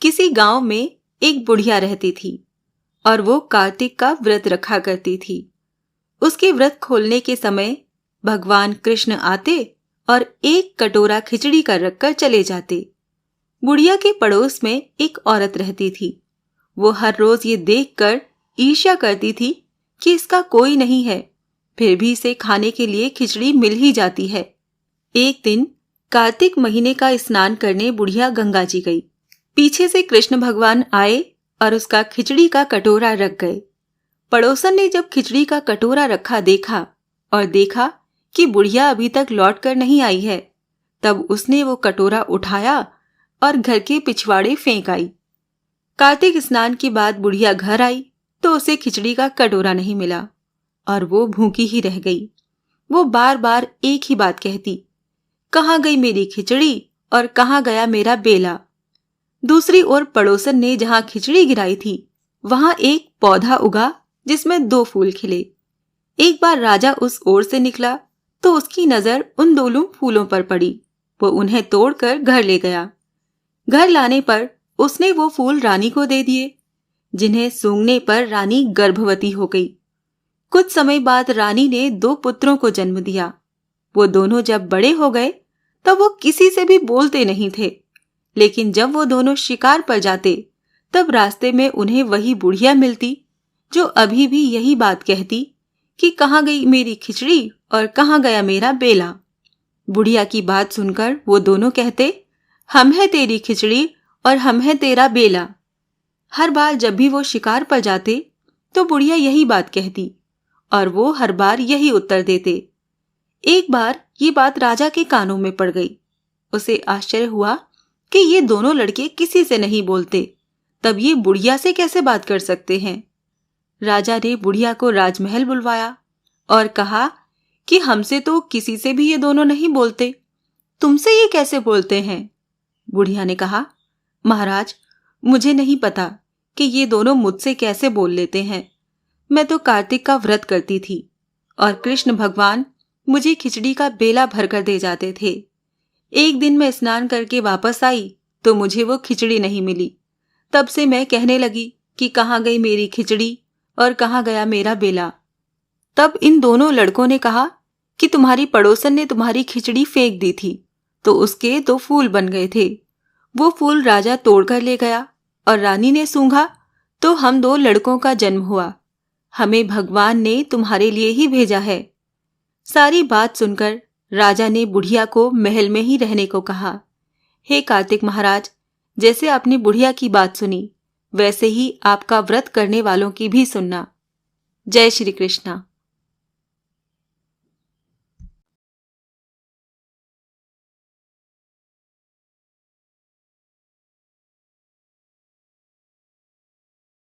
किसी गांव में एक बुढ़िया रहती थी और वो कार्तिक का व्रत रखा करती थी। उसके व्रत खोलने के समय भगवान कृष्ण आते और एक कटोरा खिचड़ी का रखकर चले जाते। बुढ़िया के पड़ोस में एक औरत रहती थी। वो हर रोज ये देखकर ईर्ष्या करती थी कि इसका कोई नहीं है, फिर भी इसे खाने के लिए खिचड़ी मिल ही जाती है। एक दिन कार्तिक महीने का स्नान करने बुढ़िया गंगा जी गई। पीछे से कृष्ण भगवान आए और उसका खिचड़ी का कटोरा रख गए। पड़ोसन ने जब खिचड़ी का कटोरा रखा देखा और देखा कि बुढ़िया अभी तक लौट कर नहीं आई है, तब उसने वो कटोरा उठाया और घर के पिछवाड़े फेंक आई। कार्तिक स्नान के बाद बुढ़िया घर आई तो उसे खिचड़ी का कटोरा नहीं मिला और वो भूखी ही रह गई। वो बार बार एक ही बात कहती, कहाँ गई मेरी खिचड़ी और कहाँ गया मेरा बेला। दूसरी ओर पड़ोसन ने जहां खिचड़ी गिराई थी वहां एक पौधा उगा जिसमें 2 फूल खिले। एक बार राजा उस ओर से निकला तो उसकी नजर उन दोनों फूलों पर पड़ी। वो उन्हें तोड़कर घर ले गया। घर लाने पर उसने वो फूल रानी को दे दिए, जिन्हें सूंघने पर रानी गर्भवती हो गई। कुछ समय बाद रानी ने 2 पुत्रों को जन्म दिया। वो दोनों जब बड़े हो गए तब वो किसी से भी बोलते नहीं थे, लेकिन जब वो दोनों शिकार पर जाते तब रास्ते में उन्हें वही बुढ़िया मिलती जो अभी भी यही बात कहती कि कहाँ गई मेरी खिचड़ी और कहाँ गया मेरा बेला। बुढ़िया की बात सुनकर वो दोनों कहते, हम है तेरी खिचड़ी और हम है तेरा बेला। हर बार जब भी वो शिकार पर जाते तो बुढ़िया यही बात कहती और वो हर बार यही उत्तर देते। एक बार ये बात राजा के कानों में पड़ गई। उसे आश्चर्य हुआ कि ये दोनों लड़के किसी से नहीं बोलते, तब ये बुढ़िया से कैसे बात कर सकते हैं। राजा ने बुढ़िया को राजमहल बुलवाया और कहा कि हमसे तो किसी से भी ये दोनों नहीं बोलते, तुमसे ये कैसे बोलते हैं। बुढ़िया ने कहा, महाराज, मुझे नहीं पता कि ये दोनों मुझसे कैसे बोल लेते हैं। मैं तो कार्तिक का व्रत करती थी और कृष्ण भगवान मुझे खिचड़ी का बेला भरकर दे जाते थे। एक दिन मैं स्नान करके वापस आई तो मुझे वो खिचड़ी नहीं मिली। तब से मैं कहने लगी कि कहाँ गई मेरी खिचड़ी और कहाँ गया मेरा बेला। तब इन दोनों लड़कों ने कहा कि तुम्हारी पड़ोसन ने तुम्हारी खिचड़ी फेंक दी थी तो उसके 2 फूल बन गए थे। वो फूल राजा तोड़कर ले गया और रानी ने सूंघा तो हम 2 लड़कों का जन्म हुआ। हमें भगवान ने तुम्हारे लिए ही भेजा है। सारी बात सुनकर राजा ने बुढ़िया को महल में ही रहने को कहा। हे कार्तिक महाराज, जैसे आपने बुढ़िया की बात सुनी वैसे ही आपका व्रत करने वालों की भी सुनना। जय श्री कृष्णा।